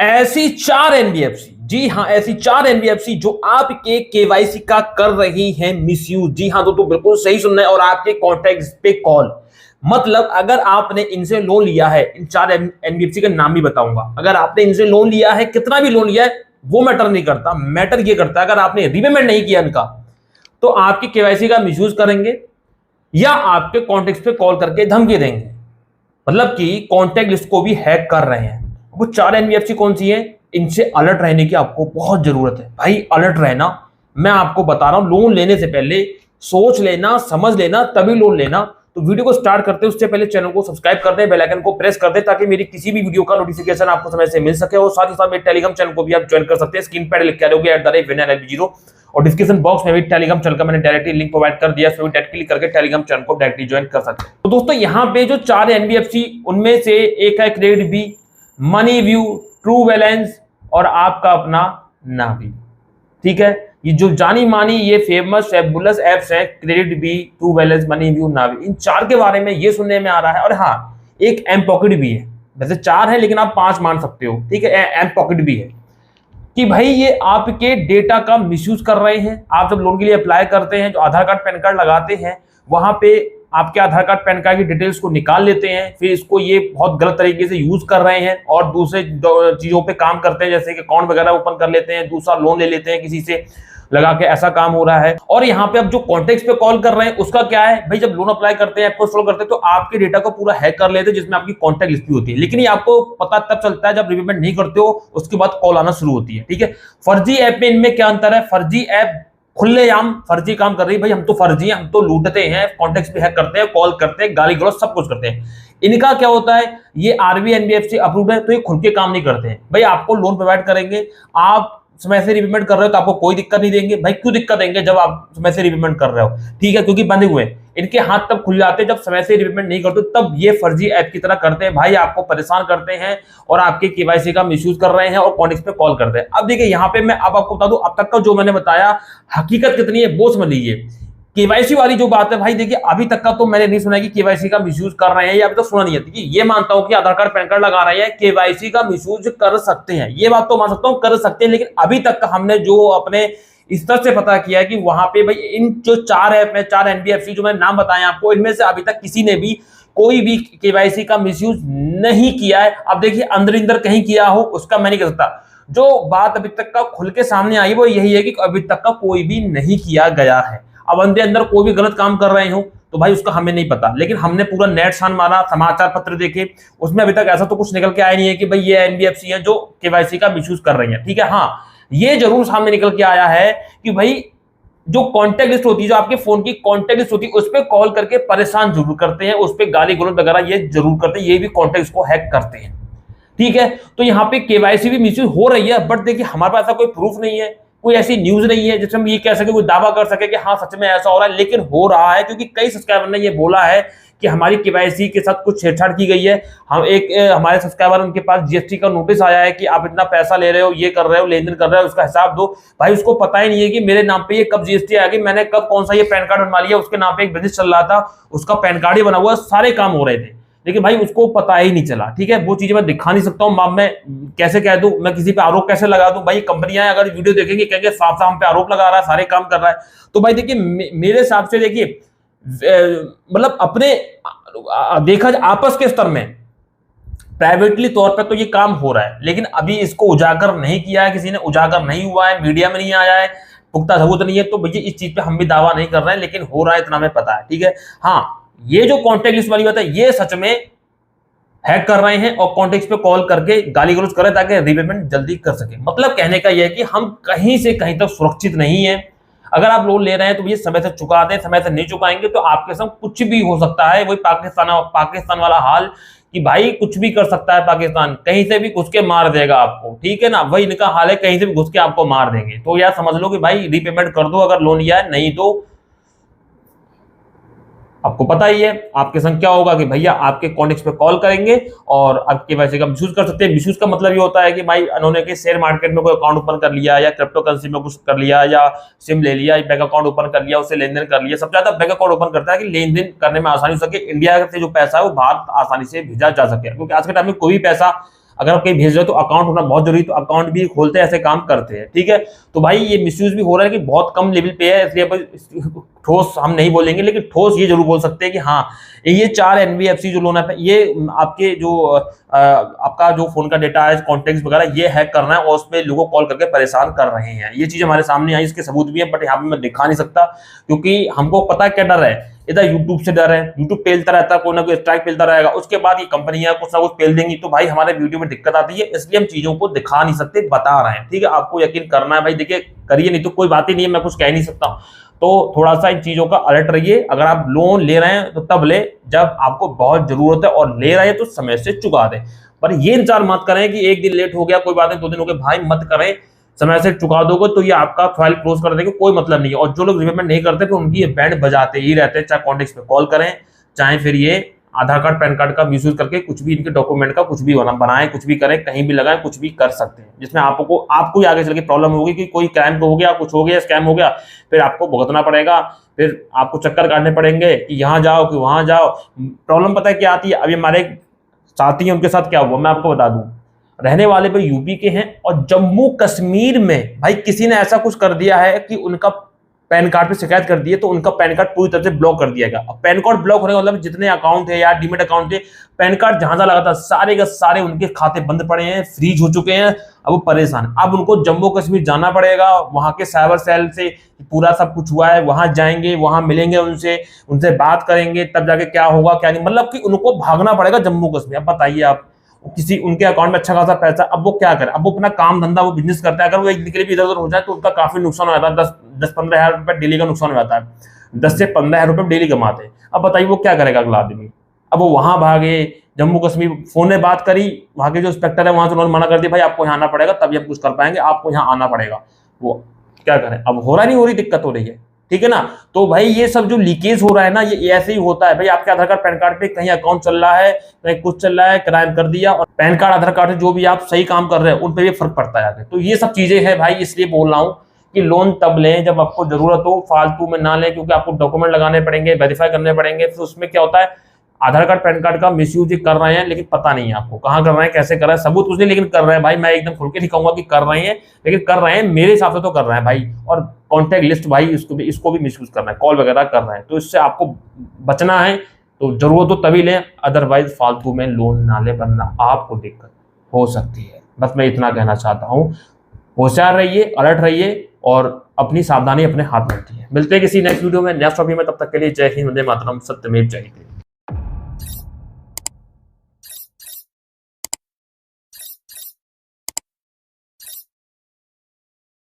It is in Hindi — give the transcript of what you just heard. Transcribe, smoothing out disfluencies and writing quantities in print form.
ऐसी चार एनबीएफसी, जी हां, ऐसी चार एनबीएफसी जो आपके केवाईसी का कर रही हैं मिसयूज। जी हां, तो बिल्कुल सही सुनना है। और आपके कॉन्टैक्ट पे कॉल, मतलब अगर आपने इनसे लोन लिया है, इन चार एनबीएफसी का नाम भी बताऊंगा, अगर आपने इनसे लोन लिया है, कितना भी लोन लिया है वो मैटर नहीं करता, मैटर ये करता है अगर आपने रीपेमेंट नहीं किया इनका, तो आपकी केवाईसी का मिसयूज करेंगे या आपके कॉन्टैक्ट पे कॉल करके धमकी देंगे, मतलब कि कॉन्टैक्ट लिस्ट को भी हैक कर रहे हैं। वो चार एनबीएफसी कौन सी है, इनसे अलर्ट रहने की आपको बहुत जरूरत है भाई, अलर्ट रहना। मैं आपको बता रहा हूं, लोन लेने से पहले सोच लेना, समझ लेना, तभी लोन लेना। तो वीडियो को स्टार्ट करते हैं उससे पहले चैनल को सब्सक्राइब कर दें, बेल आइकन को प्रेस कर दें, ताकि मेरी किसी भी वीडियो का नोटिफिकेशन आपको समय से मिल सके। और साथ ही साथ मेरे टेलीग्राम चैनल को भी आप ज्वाइन कर सकते हैं, स्क्रीन पर लिख के आ रहोगे @vinayLB0। और डिस्क्रिप्शन बॉक्स में भी टेलीग्राम चैनल का मैंने डायरेक्टली लिंक प्रोवाइड कर दिया, उसमें डायरेक्ट क्लिक करके टेलीग्राम चैनल को डायरेक्टली ज्वाइन कर सकते हैं। तो दोस्तों यहाँ पे जो चार एनबीएफसी, उनमें से एक है CreditBee, MoneyView, TrueBalance और आपका अपना नावी। ठीक है, ये जो जानी मानी ये फेमस फैबुलस एप्स है, KreditBee, True Balance, Money View, Navi, इन चार के बारे में ये सुनने में आ रहा है। और हाँ, एक एम पॉकेट भी है, वैसे चार है लेकिन आप पांच मान सकते हो। ठीक है, एम पॉकेट भी है कि भाई ये आपके डेटा का मिसयूज कर रहे हैं। आप जब लोन के लिए अप्लाई करते हैं, जो आधार कार्ड पैन कार्ड लगाते हैं, वहां पे आपके आधार कार्ड पैन कार्ड की डिटेल्स को निकाल लेते हैं, फिर इसको ये बहुत गलत तरीके से यूज कर रहे हैं और दूसरे चीजों पे काम करते हैं, जैसे कि अकाउंट वगैरह ओपन कर लेते हैं, दूसरा लोन ले लेते हैं किसी से लगा के, ऐसा काम हो रहा है। और यहाँ पे अब जो कॉन्टेक्ट पे कॉल कर रहे हैं उसका क्या है भाई, जब लोन अप्लाई करते हैं, ऐप को इंस्टॉल करते हैं, तो आपके डेटा को पूरा हैक कर लेते हैं, जिसमें आपकी कॉन्टैक्ट लिस्ट भी होती है। लेकिन ये आपको पता तब चलता है जब रिपेमेंट नहीं करते हो, उसके बाद कॉल आना शुरू होती है। ठीक है, फर्जी ऐप में इनमें क्या अंतर है, फर्जी ऐप खुलेआम फर्जी काम कर रही है, भाई हम तो फर्जी हैं, हम तो लूटते हैं, कॉन्टैक्ट पे हैक करते हैं, कॉल करते हैं, गाली गलौज सब कुछ करते हैं। इनका क्या होता है, ये आरबीआई एनबीएफसी अप्रूव्ड है, तो ये खुल के काम नहीं करते हैं। भाई आपको लोन प्रोवाइड करेंगे, आप समय से रिपेमेंट कर रहे हो तो आपको कोई दिक्कत नहीं देंगे। भाई क्यों दिक्कत देंगे जब आप समय से रिपेमेंट कर रहे हो? ठीक है, क्योंकि बंधे हुए हैं। इनके हाथ तब खुल जाते हैं जब समय से रिपेमेंट नहीं करते, तब ये फर्जी ऐप की तरह करते हैं भाई, आपको परेशान करते हैं और आपके केवाईसी का मिसयूज कर रहे हैं और कॉन्टैक्ट पे कॉल करते हैं। अब देखिए यहाँ पे मैं अब आपको बता दूं, अब तक का जो मैंने बताया हकीकत कितनी है वो समझ लीजिए। केवाईसी वाली जो बात है भाई, देखिए अभी तक का तो मैंने नहीं सुना कि केवाईसी का मिसयूज कर रहे हैं, या अभी तक सुना नहीं है। ये मानता हूं कि आधार कार्ड पैन कार्ड लगा रहे हैं, केवाईसी का मिसयूज कर सकते हैं, ये बात तो मान सकता हूं कर सकते हैं। लेकिन अभी तक का हमने जो अपने इस तरह से पता किया है कि वहां पे भाई इन जो चार ऐप है, चार एनबीएफसी जो मैंने नाम बताए आपको, इनमें से अभी तक किसी ने भी कोई भी केवाईसी का मिसयूज नहीं किया है। अब देखिए अंदर कहीं किया हो उसका मैं नहीं कह सकता, जो बात अभी तक का खुल के सामने आई वो यही है कि अभी तक का कोई भी नहीं किया गया है। अब अंदर कोई भी गलत काम कर रहे हो तो भाई उसका हमें नहीं पता, लेकिन हमने पूरा नेट छान मारा, समाचार पत्र देखे, उसमें अभी तक ऐसा तो कुछ निकल के आया नहीं है कि भाई ये एनबीएफसी है जो केवाईसी का मिसयूज कर रही है। ठीक है, हाँ ये जरूर सामने निकल के आया है कि भाई जो कॉन्टैक्ट लिस्ट होती है, जो आपके फोन की कॉन्टैक्ट लिस्ट होती है, उस पर कॉल करके परेशान जरूर करते हैं, उस पर गाली गलौज वगैरह ये जरूर करते हैं, ये भी कॉन्टैक्ट को हैक करते हैं। ठीक है, तो यहाँ पे केवाईसी भी मिसयूज हो रही है, बट देखिए हमारे पास ऐसा कोई प्रूफ नहीं है, कोई ऐसी न्यूज नहीं है जिसमें हम ये कह सके, कोई दावा कर सके कि हाँ सच में ऐसा हो रहा है। लेकिन हो रहा है क्योंकि कई सब्सक्राइबर ने ये बोला है कि हमारी केवाईसी के साथ कुछ छेड़छाड़ की गई है। हम हमारे सब्सक्राइबर, उनके पास जीएसटी का नोटिस आया है कि आप इतना पैसा ले रहे हो, ये कर रहे हो, लेन देन कर रहे हो, उसका हिसाब दो। भाई उसको पता ही नहीं है कि मेरे नाम पे ये कब जीएसटी आ गई, मैंने कब कौन सा ये पैन कार्ड बनवा लिया, उसके नाम पे एक बिजनेस चल रहा था, उसका पैन कार्ड ही बना हुआ, सारे काम हो रहे थे, लेकिन भाई उसको पता ही नहीं चला। ठीक है, वो चीजें मैं दिखा नहीं सकता हूँ, मैं कैसे कह दूं, मैं किसी पे आरोप कैसे लगा दूं? भाई कंपनियां अगर वीडियो देखेंगे कहेंगे साफ साफ हम पे आरोप लगा रहा है, सारे काम कर रहा है। तो भाई देखिए मेरे हिसाब से देखिए, मतलब अपने देखा आपस के स्तर में प्राइवेटली तौर पे तो ये काम हो रहा है, लेकिन अभी इसको उजागर नहीं किया है, किसी ने उजागर नहीं हुआ है, मीडिया में नहीं आया है, पुख्ता सबूत नहीं है। तो भैया इस चीज पे हम भी दावा नहीं कर रहे हैं, लेकिन हो रहा है इतना हमें पता है। ठीक है, हाँ ये जो कॉन्टैक्ट लिस्ट वाली बात है, ये सच में हैक कर रहे हैं और कॉन्टैक्ट पे कॉल करके गाली गलौज कर रहे हैं ताकि रीपेमेंट जल्दी कर सके। मतलब कहने का यह है कि हम कहीं से कहीं तक सुरक्षित नहीं है। अगर आप लोन ले रहे हैं तो ये समय से चुका दें, समय से नहीं चुकाएंगे तो आपके संग कुछ भी हो सकता है। वही पाकिस्तान वाला हाल कि भाई कुछ भी कर सकता है पाकिस्तान, कहीं से भी घुस के मार देगा आपको। ठीक है ना, वही इनका हाल है, कहीं से भी घुस के आपको मार देंगे। तो यार समझ लो कि भाई रीपेमेंट कर दो अगर लोन लिया है, नहीं तो आपको पता ही है आपके संग क्या होगा कि भैया आपके कॉन्टैक्ट पे कॉल करेंगे और आपके वैसे का मिसयूज कर सकते हैं। मिसयूज का मतलब ये होता है कि भाई उन्होंने के शेयर मार्केट में कोई अकाउंट ओपन कर लिया, या क्रिप्टो करेंसी में कुछ कर लिया, या सिम ले लिया, बैंक अकाउंट ओपन कर लिया, उससे लेन देन कर लिया। सबसे ज्यादा बैंक अकाउंट ओपन करता है कि लेन देन करने में आसानी हो सके, इंडिया से जो पैसा है वो बाहर आसानी से भेजा जा सके। क्योंकि आज के टाइम में कोई भी पैसा अगर आप कहीं भेज रहे हो तो अकाउंट होना बहुत जरूरी, तो अकाउंट भी खोलते हैं, ऐसे काम करते हैं, ठीक है। तो भाई ये मिसयूज भी हो रहा है कि बहुत कम लेवल पे है, इसलिए ठोस हम नहीं बोलेंगे, लेकिन ठोस ये जरूर बोल सकते हैं कि हाँ ये 4 एनबीएफसी जो लोन है, ये आपके जो आपका जो फोन का डेटा है, कॉन्टेक्ट वगैरह, ये हैक करना है और उसमें लोगों को कॉल करके परेशान कर रहे हैं। ये चीज हमारे सामने आई, इसके सबूत भी है, बट यहाँ पे मैं दिखा नहीं सकता क्योंकि हमको पता क्या डर है, इधर यूट्यूब से डर है, यूट्यूब पेलता रहता है, कोई ना कोई स्ट्राइक पेलता रहेगा, उसके बाद ये कंपनियां कुछ ना कुछ पेल देंगी, तो भाई हमारे वीडियो में दिक्कत आती है, इसलिए हम चीजों को दिखा नहीं सकते, बता रहे हैं, ठीक है। आपको यकीन करना है भाई, देखिए करिए, नहीं तो कोई बात ही नहीं है, मैं कुछ कह नहीं सकता। तो थोड़ा सा इन चीजों का अलर्ट रहिए। अगर आप लोन ले रहे हैं तो तब ले जब आपको बहुत जरूरत है, और ले रहे हैं तो समय से चुका दें। पर ये इंतजार मत करें कि एक दिन लेट हो गया कोई बात नहीं, 2 दिन हो गए, भाई मत करें। समय से चुका दोगे तो ये आपका फाइल क्लोज कर देंगे, कोई मतलब नहीं है। और जो लोग रिपेमेंट नहीं करते तो उनकी ये बैंड बजाते ही रहते हैं, चाहे कॉन्टेक्ट पे कॉल करें, चाहे फिर ये आधार कार्ड पैन कार्ड का मिसयूज करके कुछ भी इनके डॉक्यूमेंट का कुछ भी बनाएं, कुछ भी करें, कहीं भी लगाएं, कुछ भी कर सकते हैं, जिसमें आपको ही आगे चल के प्रॉब्लम होगी कि कोई क्राइम हो गया, कुछ हो गया, स्कैम हो गया, फिर आपको भुगतना पड़ेगा, फिर आपको चक्कर काटने पड़ेंगे कि यहाँ जाओ कि वहां जाओ। प्रॉब्लम पता है क्या आती है? अभी हमारे साथी हैं, उनके साथ क्या हुआ मैं आपको बता दूं। रहने वाले भाई यूपी के हैं और जम्मू कश्मीर में भाई किसी ने ऐसा कुछ कर दिया है कि उनका पैन कार्ड पे शिकायत कर दी है, तो उनका पैन कार्ड पूरी तरह से ब्लॉक कर दिया गया। अब पैन कार्ड ब्लॉक होने का मतलब जितने अकाउंट है या डीमेट अकाउंट थे, पैन कार्ड जहां जहां लगा था, सारे के सारे उनके खाते बंद पड़े हैं, फ्रीज हो चुके हैं। अब वो परेशान, अब उनको जम्मू कश्मीर जाना पड़ेगा, वहां के साइबर सेल से पूरा सब कुछ हुआ है, वहां जाएंगे, वहां मिलेंगे उनसे बात करेंगे, तब जाके क्या होगा क्या नहीं, मतलब कि उनको भागना पड़ेगा जम्मू कश्मीर। अब बताइए आप, किसी उनके अकाउंट में अच्छा खासा पैसा, अब वो क्या करे? अब वो अपना काम धंधा, वो बिजनेस करता है, अगर वो एक दिन के लिए भी इधर उधर हो जाए तो उनका काफी नुकसान हो जाता है। 10-15 हजार रुपए डेली का नुकसान हो जाता है, 10 से 15 हजार रुपए डेली कमाते हैं। अब बताइए वो क्या करेगा अगला आदमी? अब वो वहां भागे, जम्मू कश्मीर, फोन में बात करी, वहां के जो इंस्पेक्टर है वहां से उन्होंने मना कर दिया, भाई आपको यहाँ आना पड़ेगा, तभी हम कुछ कर पाएंगे, आपको यहाँ आना पड़ेगा। वो क्या करें? अब हो रहा नहीं, हो रही, दिक्कत हो रही है, ठीक है ना। तो भाई ये सब जो लीकेज हो रहा है ना, ये ऐसे ही होता है भाई। आपके आधार कार्ड पैन कार्ड पे कहीं अकाउंट चल रहा है, कहीं कुछ चल रहा है, क्राइम कर दिया, और पैन कार्ड आधार कार्ड जो भी आप सही काम कर रहे हैं उन पे भी फर्क पड़ता है आगे। तो ये सब चीजें हैं भाई, इसलिए बोल रहा हूँ कि लोन तब लें जब आपको जरूरत हो, फालतू में ना लें, क्योंकि आपको डॉक्यूमेंट लगाने पड़ेंगे, वेरीफाई करने पड़ेंगे। फिर उसमें क्या होता है, आधार कार्ड पैन कार्ड का मिसयूज कर रहे हैं, लेकिन पता नहीं है आपको कहाँ कर रहे हैं, कैसे कर रहे हैं, सबूत कुछ नहीं, लेकिन कर रहे हैं भाई। मैं एकदम खुल के नहीं कहूंगा कि कर रहे हैं, लेकिन कर रहे हैं, मेरे हिसाब से तो कर रहे हैं भाई। और कॉन्टैक्ट लिस्ट भाई, इसको भी मिसयूज करना है, कॉल वगैरह कर रहे हैं, तो इससे आपको बचना है। तो जरूरत हो तभी लें, अदरवाइज फालतू में लोन ना ले, वरना आपको दिक्कत हो सकती है। बस मैं इतना कहना चाहता हूँ। होशियार रहिए, अलर्ट रहिए, और अपनी सावधानी अपने हाथ में रखिए। मिलते हैं किसी नेक्स्ट वीडियो में, नेक्स्ट टॉपिक में, तब तक के लिए जय हिंद, वंदे मातरम, सत्यमेव जयते।